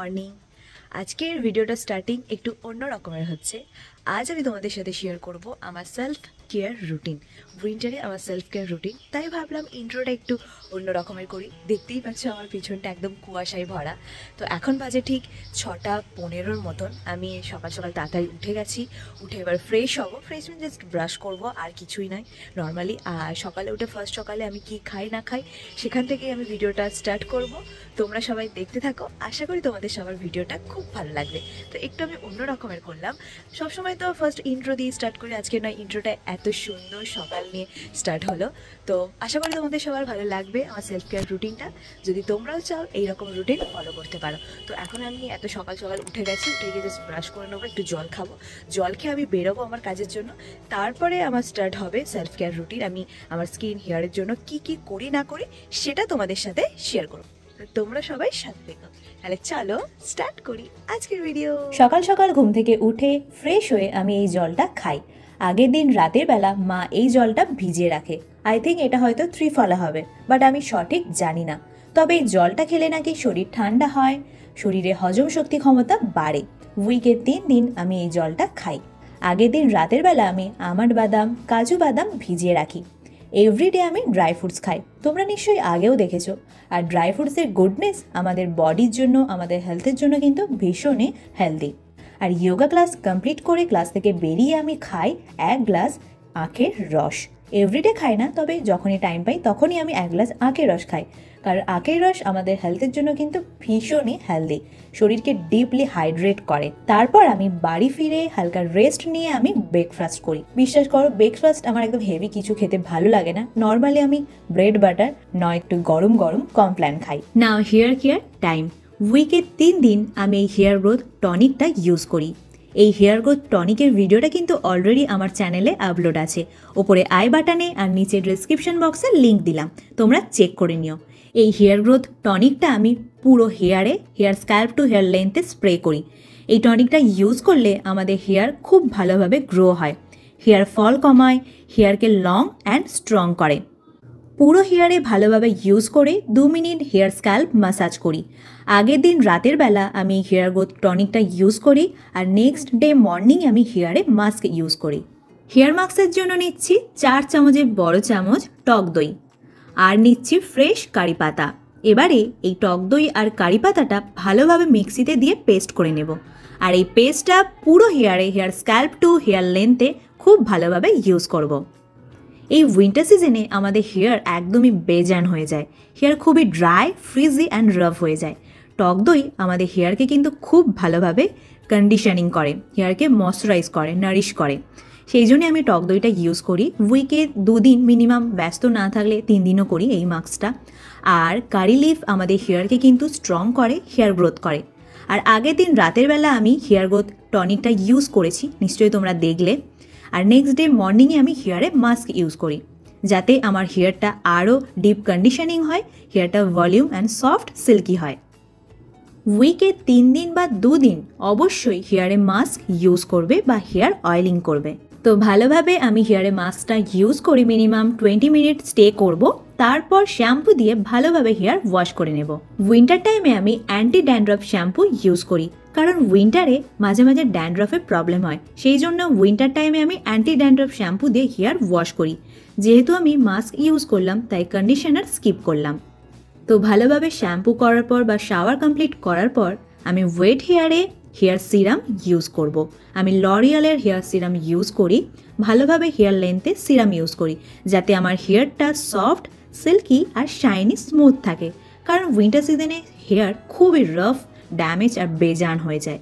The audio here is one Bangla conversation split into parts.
মর্নিং। আজকের ভিডিওটা স্টার্টিং একটু অন্য রকমের হচ্ছে। আজ আমি তোমাদের সাথে শেয়ার করব আমার সেলফ কেয়ার রুটিন, উইন্টারে আমার সেলফ কেয়ার রুটিন। তাই ভাবলাম ইন্ট্রোটা একটু অন্য রকমের করি। দেখতেই পাচ্ছ আমার পিছনটা একদম কুয়াশায় ভরা। তো এখন বাজে ঠিক 6:15 মতন। আমি সকাল সকাল তাড়াতাড়ি উঠে গেছি। উঠে এবার ফ্রেশ হবো। ফ্রেশ মানে জাস্ট ব্রাশ করবো, আর কিছুই নয় নর্মালি। আর সকালে উঠে ফার্স্ট সকালে আমি কি খাই না খাই সেখান থেকেই আমি ভিডিওটা স্টার্ট করব। তোমরা সবাই দেখতে থাকো, আশা করি তোমাদের সবার ভিডিওটা খুব ভালো লাগবে। তো একটু আমি অন্য রকমের করলাম। সবসময় তো ফার্স্ট ইন্ট্রো দিয়ে স্টার্ট করি, আজকে নয় ইন্ট্রোটা এত সুন্দর সকাল নিয়ে স্টার্ট হলো। তো আশা করি তোমাদের সবার ভালো লাগবে আমার সেলফ কেয়ার রুটিনটা। যদি তোমরাও চাও এইরকম রুটিন ফলো করতে পারো। তো এখন আমি এত সকাল সকাল উঠে গেছি, উঠে গিয়ে জাস্ট ব্রাশ করে নেবো, একটু জল খাবো। জল খেয়ে আমি বেরোবো আমার কাজের জন্য। তারপরে আমার স্টার্ট হবে সেলফ কেয়ার রুটিন। আমি আমার স্কিন হেয়ারের জন্য কি কি করি না করি সেটা তোমাদের সাথে শেয়ার করবো। তোমরা সবাই সাথে দেখো। তাহলে চলো স্টার্ট করি আজকের ভিডিও। সকাল সকাল ঘুম থেকে উঠে ফ্রেশ হয়ে আমি এই জলটা খাই। আগের দিন রাতের বেলা মা এই জলটা ভিজিয়ে রাখে। আই থিঙ্ক এটা হয়তো ত্রিফলা হবে, বাট আমি সঠিক জানি না। তবে এই জলটা খেলে নাকি শরীর ঠান্ডা হয়, শরীরে হজম শক্তি ক্ষমতা বাড়ে। উইকে 3 দিন আমি এই জলটা খাই। আগের দিন রাতের বেলা আমি আমন্ড বাদাম, কাজু বাদাম ভিজিয়ে রাখি। এভরিডে আমি ড্রাই ফ্রুটস খাই, তোমরা নিশ্চয়ই আগেও দেখেছো। আর ড্রাই ফ্রুটসের গুডনেস আমাদের বডির জন্য, আমাদের হেলথের জন্য কিন্তু ভীষণই হেলদি। আর যোগা ক্লাস কমপ্লিট করে ক্লাস থেকে বেরিয়ে আমি খাই 1 গ্লাস আখের রস। এভরিডে খাই না, তবে যখনই টাইম পাই তখনই আমি 1 গ্লাস আখের রস খাই। কারণ আখের রস আমাদের হেলথের জন্য কিন্তু ভীষণই হেলদি, শরীরকে ডিপলি হাইড্রেট করে। তারপর আমি বাড়ি ফিরে হালকা রেস্ট নিয়ে আমি ব্রেকফাস্ট করি। বিশ্বাস করো, ব্রেকফাস্ট আমার একদম হেভি কিছু খেতে ভালো লাগে না। নর্মালি আমি ব্রেড বাটার নয় একটু গরম গরম কমপ্ল্যান খাই। নাও হেয়ার কেয়ার টাইম। উইকে 3 দিন আমি এই হেয়ার গ্রোথ টনিকটা ইউজ করি। এই হেয়ার গ্রোথ টনিকের ভিডিওটা কিন্তু অলরেডি আমার চ্যানেলে আপলোড আছে। ওপরে আই বাটনে আর নিচে ডেসক্রিপশন বক্সে লিঙ্ক দিলাম, তোমরা চেক করে নিও। এই হেয়ার গ্রোথ টনিকটা আমি পুরো হেয়ারে, হেয়ার স্ক্যাল্প টু হেয়ার লেন্থে স্প্রে করি। এই টনিকটা ইউজ করলে আমাদের হেয়ার খুব ভালোভাবে গ্রো হয়, হেয়ার ফল কমায়, হেয়ারকে লং অ্যান্ড স্ট্রং করে। পুরো হেয়ারে ভালোভাবে ইউজ করে 2 মিনিট হেয়ার স্ক্যাল্প ম্যাসাজ করি। আগের দিন রাতের বেলা আমি হেয়ার গ্রোথ টনিকটা ইউজ করি, আর নেক্সট ডে মর্নিং আমি হেয়ারে মাস্ক ইউজ করি। হেয়ার মাস্কের জন্য নিচ্ছি 4 চামচের বড় চামচ টক দই, আর নিচ্ছি ফ্রেশ কারি পাতা। এবারে এই টক দই আর কারি পাতাটা ভালোভাবে মিক্সিতে দিয়ে পেস্ট করে নেব। আর এই পেস্টটা পুরো হেয়ারে, হেয়ার স্ক্যাল্প টু হেয়ার লেন্থে খুব ভালোভাবে ইউজ করব। এই উইন্টার সিজনে আমাদের হেয়ার একদমই বেজান হয়ে যায়, হেয়ার খুবই ড্রাই, ফ্রিজি অ্যান্ড রাফ হয়ে যায়। টক দই আমাদের হেয়ারকে কিন্তু খুব ভালোভাবে কন্ডিশনিং করে, হেয়ারকে ময়শ্চারাইজ করে, নারিশ করে। সেই জন্যে আমি টক দইটা ইউজ করি। উইকে 2 দিন মিনিমাম, ব্যস্ত না থাকলে 3 দিনও করি এই মাস্কটা। আর কারি লিফ আমাদের হেয়ারকে কিন্তু স্ট্রং করে, হেয়ার গ্রোথ করে। আর আগের দিন রাতের বেলা আমি হেয়ার গ্রোথ টনিকটা ইউজ করেছি, নিশ্চয়ই তোমরা দেখলে। আর নেক্সট ডে মর্নিংয়ে আমি হেয়ারে মাস্ক ইউজ করি, যাতে আমার হেয়ারটা আরও ডিপ কন্ডিশনিং হয়, হেয়ারটা ভলিউম অ্যান্ড সফট সিল্কি হয়। উইকে 3 দিন বা 2 দিন অবশ্যই হেয়ারে মাস্ক ইউজ করবে বা হেয়ার অয়েলিং করবে। তো ভালোভাবে আমি হেয়ারে মাস্কটা ইউজ করি, মিনিমাম 20 মিনিট স্টে করব। তারপর শ্যাম্পু দিয়ে ভালোভাবে হেয়ার ওয়াশ করে নেব। উইন্টার টাইমে আমি অ্যান্টি ড্যান্ড্রফ শ্যাম্পু ইউজ করি, কারণ উইন্টারে মাঝে মাঝে ড্যান্ড্রফের প্রবলেম হয়। সেই জন্য উইন্টার টাইমে আমি অ্যান্টি ড্যান্ড্রফ শ্যাম্পু দিয়ে হেয়ার ওয়াশ করি। যেহেতু আমি মাস্ক ইউজ করলাম তাই কন্ডিশনার স্কিপ করলাম। তো ভালোভাবে শ্যাম্পু করার পর বা শাওয়ার কমপ্লিট করার পর আমি ওয়েট হেয়ারে হেয়ার সিরাম ইউজ করব। আমি লরিয়ালের হেয়ার সিরাম ইউজ করি। ভালোভাবে হেয়ার লেন্থে সিরাম ইউজ করি, যাতে আমার হেয়ারটা সফট, সিল্কি আর শাইনি স্মুথ থাকে। কারণ উইন্টার সিজনে হেয়ার খুবই রাফ, ড্যামেজ আর বেজান হয়ে যায়।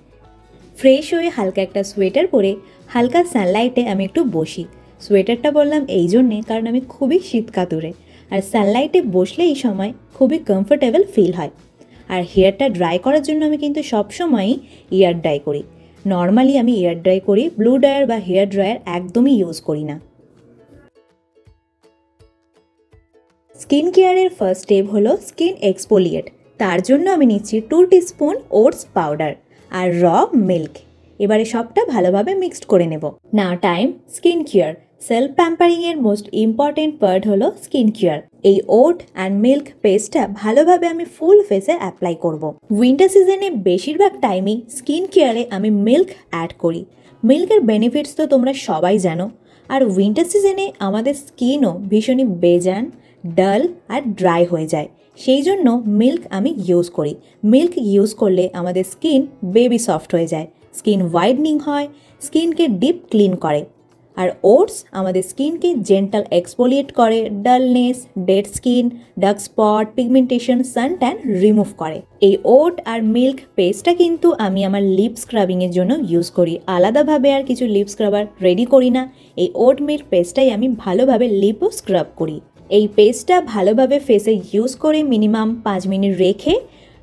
ফ্রেশ হয়ে হালকা একটা সোয়েটার পরে হালকা সানলাইটে আমি একটু বসি। সোয়েটারটা বললাম এই জন্যে কারণ আমি খুবই শীতকাতুরে, আর সানলাইটে বসলে এই সময় খুবই কমফোর্টেবল ফিল হয়। আর হেয়ারটা ড্রাই করার জন্য আমি কিন্তু সবসময়ই এয়ার ড্রাই করি। নর্মালি আমি এয়ার ড্রাই করি, ব্লু ড্রায়ার বা হেয়ার ড্রায়ার একদমই ইউজ করি না। স্কিন কেয়ারের ফার্স্ট স্টেপ হলো স্কিন এক্সফোলিয়েট। তার জন্য আমি নিচ্ছি 2 টিস্পুন ওটস পাউডার আর র মিল্ক। এবারে সবটা ভালোভাবে মিক্সড করে নেব। Now time skin care. Self প্যাম্পারিংয়ের মোস্ট ইম্পর্টেন্ট পার্ট হলো স্কিন কেয়ার। এই ওট অ্যান্ড মিল্ক পেস্টটা ভালোভাবে আমি ফুল ফেসে অ্যাপ্লাই করব। উইন্টার সিজনে বেশিরভাগ টাইমেই স্কিন কেয়ারে আমি মিল্ক অ্যাড করি। মিল্কের বেনিফিটস তো তোমরা সবাই জানো। আর উইন্টার সিজনে আমাদের স্কিনও ভীষণই বেজান, ডাল আর ড্রাই হয়ে যায়। সেই জন্য মিল্ক আমি ইউজ করি। মিল্ক ইউজ করলে আমাদের স্কিন বেবি সফট হয়ে যায়, স্কিন হোয়াইটনিং হয়, স্কিনকে ডিপ ক্লিন করে। আর ওটস আমাদের স্কিনকে জেন্টাল এক্সফোলিয়েট করে, dullness, dead skin, dark spot, pigmentation, সান ট্যান রিমুভ করে। এই ওট আর মিল্ক পেস্টটা কিন্তু আমি আমার লিপ স্ক্রাবিংয়ের জন্য ইউজ করি। আলাদাভাবে আর কিছু লিপ স্ক্রাবার রেডি করি না। এই ওট মিল্ক পেস্টটাই আমি ভালোভাবে লিপও স্ক্রাব করি। এই পেস্টটা ভালোভাবে ফেসে ইউজ করে মিনিমাম 5 মিনিট রেখে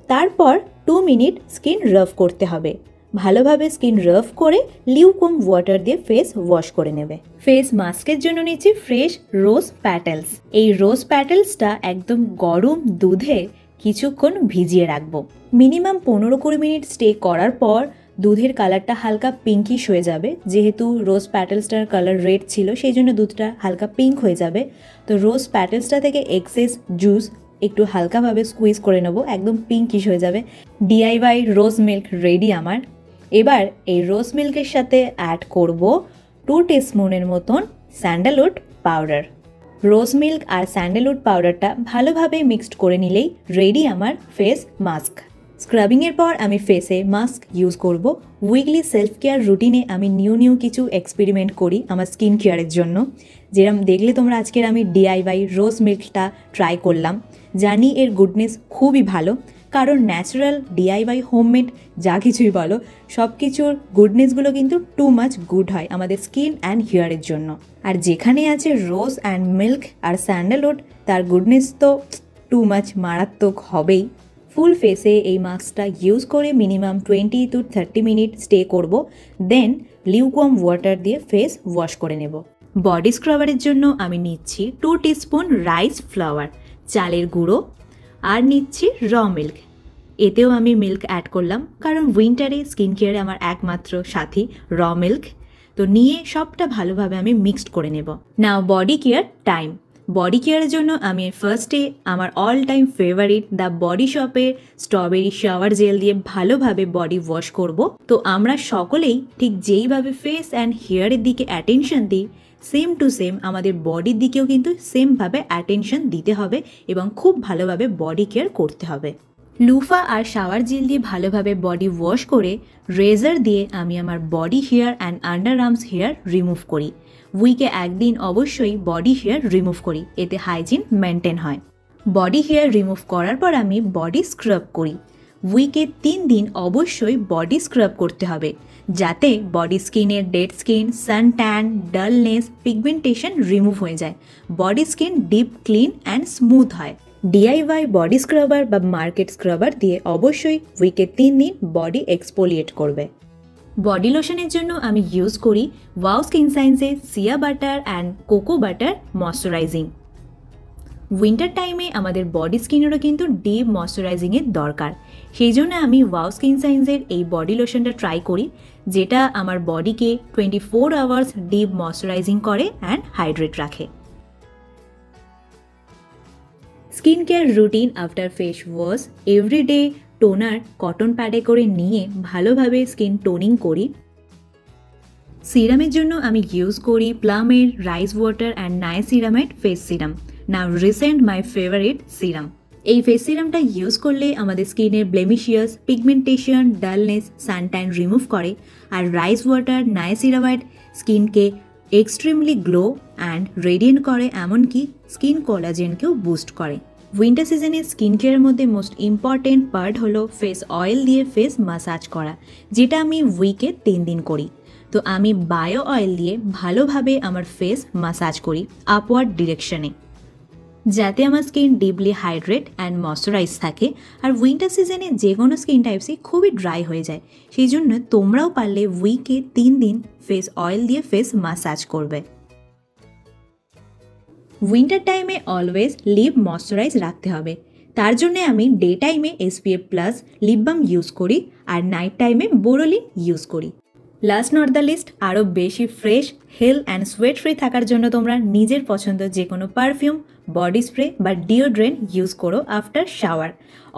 তারপর 2 মিনিট স্কিন রাব করতে হবে। ভালোভাবে স্কিন রাব করে লিউকম ওয়াটার দিয়ে ফেস ওয়াশ করে নেবে। ফেস মাস্কের জন্য নিচ্ছি ফ্রেশ রোজ প্যাটেলস। এই রোজ প্যাটেলসটা একদম গরম দুধে কিছুক্ষণ ভিজিয়ে রাখবো। মিনিমাম 15-20 মিনিট স্টে করার পর দুধের কালারটা হালকা পিঙ্কিশ হয়ে যাবে। যেহেতু রোজ প্যাটেলসটার কালার রেড ছিল সেই জন্য দুধটা হালকা পিঙ্ক হয়ে যাবে। তো রোজ প্যাটেলসটা থেকে এক্সেস জুস একটু হালকাভাবে স্কুইজ করে নেবো, একদম পিঙ্কিশ হয়ে যাবে। DIY রোজ মিল্ক রেডি আমার। এবার এই রোজ মিল্কের সাথে অ্যাড করব 2 টিস্পুনের মতন স্যান্ডেলউড পাউডার। রোজ মিল্ক আর স্যান্ডেলউড পাউডারটা ভালোভাবে মিক্সড করে নিলেই রেডি আমার ফেস মাস্ক। স্ক্রাবিংয়ের পর আমি ফেসে মাস্ক ইউজ করব। উইকলি সেলফ কেয়ার রুটিনে আমি নিউ কিছু এক্সপেরিমেন্ট করি আমার স্কিন কেয়ারের জন্য। যেরকম দেখলে তোমরা আজকের আমি DIY রোজ মিল্কটা ট্রাই করলাম। জানি এর গুডনেস খুবই ভালো, কারণ ন্যাচারাল DIY হোমমেড যা কিছুই বলো সব কিছুর গুডনেসগুলো কিন্তু টু মাচ গুড হয় আমাদের স্কিন অ্যান্ড হেয়ারের জন্য। আর যেখানে আছে রোজ অ্যান্ড মিল্ক আর স্যান্ডেলউড তার গুডনেস তো টু মাচ মারাত্মক হবেই। ফুল ফেসে এই মাস্কটা ইউজ করে মিনিমাম 20 to 30 মিনিট স্টে করব। দেন লিউকওয়ার্ম ওয়াটার দিয়ে ফেস ওয়াশ করে নেব। বডি স্ক্রাবারের জন্য আমি নিচ্ছি 2 টিস্পুন রাইস ফ্লাওয়ার, চালের গুঁড়ো, আর নিচ্ছি র মিল্ক। এতেও আমি মিল্ক অ্যাড করলাম কারণ উইন্টারে স্কিন কেয়ারে আমার একমাত্র সাথী র মিল্ক। তো নিয়ে সবটা ভালোভাবে আমি মিক্সড করে নেব। নাও বডি কেয়ার টাইম। বডি কেয়ারের জন্য আমি ফার্স্টে আমার all time favourite the body শপের স্ট্রবেরি শাওয়ার জেল দিয়ে ভালোভাবে বডি ওয়াশ করব। তো আমরা সকলেই ঠিক যেইভাবে ফেস অ্যান্ড হেয়ারের দিকে অ্যাটেনশন দিই সেম টু সেম আমাদের বডির দিকেও কিন্তু সেমভাবে অ্যাটেনশন দিতে হবে এবং খুব ভালোভাবে বডি কেয়ার করতে হবে। লুফা আর শাওয়ার জেল দিয়ে ভালোভাবে বডি ওয়াশ করে রেজার দিয়ে আমি আমার body hair and under arms hair remove করি। উইকে একদিন অবশ্যই বডি হেয়ার রিমুভ করি, এতে হাইজিন মেনটেন হয়। বডি হেয়ার রিমুভ করার পর আমি বডি স্ক্রাব করি। উইকে 3 দিন অবশ্যই বডি স্ক্রাব করতে হবে যাতে বডি স্কিনের ডেড স্কিন, সান ট্যান, ডালনেস, পিগমেন্টেশন রিমুভ হয়ে যায়, body skin deep clean and smooth হয়। DIY বডি স্ক্রাবার বা মার্কেট স্ক্রাবার দিয়ে অবশ্যই উইকে 3 দিন বডি এক্সফোলিয়েট করবে। বডি লোশনের জন্য আমি ইউজ করি ওয়াও স্কিন সায়েন্সের সিয়া butter and cocoa butter moisturising. Winter টাইমে আমাদের বডি স্কিনেরও কিন্তু ডিপ ময়শ্চারাইজিংয়ের দরকার, সেই জন্য আমি ওয়াও স্কিন সায়েন্সের এই বডি লোশনটা ট্রাই করি, যেটা আমার বডিকে 24 আওয়ার্স ডিপ ময়শ্চারাইজিং করে অ্যান্ড হাইড্রেট রাখে। Skin care routine after face wash, everyday toner cotton প্যাডে করে নিয়ে ভালোভাবে স্কিন টোনিং করি। সিরামের জন্য আমি ইউজ করি প্লামের rice water and niacinamide face serum. Now recent my favourite serum. এই ফেস সিরামটা ইউজ করলে আমাদের স্কিনের blemishes, pigmentation, dullness, suntan remove করে। আর রাইস ওয়াটার নায়াসিরামাইড স্কিনকে এক্সট্রিমলি গ্লো অ্যান্ড রেডিয়েন্ট করে, এমনকি স্কিন কোলাজেনকেও বুস্ট করে। উইন্টার সিজনে স্কিন কেয়ারের মধ্যে মোস্ট ইম্পর্টেন্ট পার্ট হলো ফেস অয়েল দিয়ে ফেস মাসাজ করা, যেটা আমি উইকে 3 দিন করি। তো আমি বায়ো অয়েল দিয়ে ভালোভাবে আমার ফেস মাসাজ করি আপওয়ার্ড ডিরেকশনে, যাতে আমার skin deeply hydrate and moisturise থাকে। আর উইন্টার সিজনে যে কোনো স্কিন টাইপসই খুবই ড্রাই হয়ে যায়, সেই জন্য তোমরাও পারলে উইকে 3 দিন ফেস অয়েল দিয়ে ফেস মাসাজ করবে। উইন্টার টাইমে অলওয়েজ লিপ ময়শ্চারাইজ রাখতে হবে, তার জন্য আমি ডে টাইমে SPF+ লিপ বাম ইউজ করি আর নাইট টাইমে বোরোলিন ইউজ করি। লাস্ট নট দ্য লিস্ট, আরও বেশি ফ্রেশ, হেল অ্যান্ড সোয়েট ফ্রি থাকার জন্য তোমরা নিজের পছন্দ যে কোনো পারফিউম, বডি স্প্রে বা ডিওড্রেন্ট ইউজ করো আফটার শাওয়ার।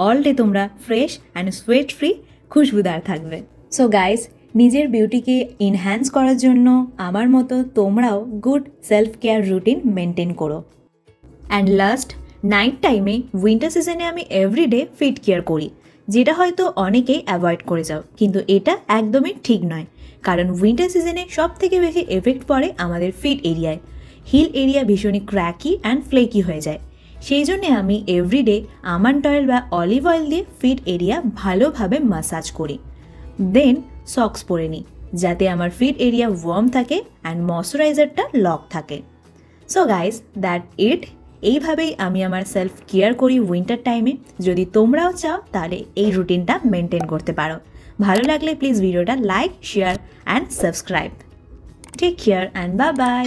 অল ডে তোমরা ফ্রেশ অ্যান্ড সোয়েট ফ্রি খুশবুদার থাকবে। সো গাইস, নিজের বিউটিকে ইনহ্যান্স করার জন্য আমার মতো তোমরাও good self care routine maintain করো। অ্যান্ড লাস্ট, নাইট টাইমে উইন্টার সিজনে আমি এভরিডে ফিট কেয়ার করি, যেটা হয়তো অনেকেই অ্যাভয়েড করে যাও, কিন্তু এটা একদমই ঠিক নয়। কারণ উইন্টার সিজনে সব থেকে বেশি এফেক্ট পড়ে আমাদের ফিট এরিয়ায়। হিল এরিয়া ভীষণই ক্র্যাকি অ্যান্ড ফ্লেকি হয়ে যায়। সেই জন্যে আমি এভরিডে আমন্ড অয়েল বা অলিভ অয়েল দিয়ে ফিট এরিয়া ভালোভাবে ম্যাসাজ করি। দেন সক্স পরে নিই, যাতে আমার ফিট এরিয়া ওয়ার্ম থাকে অ্যান্ড ময়শ্চারাইজারটা লক থাকে। So guys, that it. এইভাবেই আমি আমার সেলফ কেয়ার করি উইন্টার টাইমে। যদি তোমরাও চাও তাহলে এই রুটিনটা মেনটেন করতে পারো। ভালো লাগলে প্লিজ ভিডিওটা like, share and subscribe. Take care and bye by.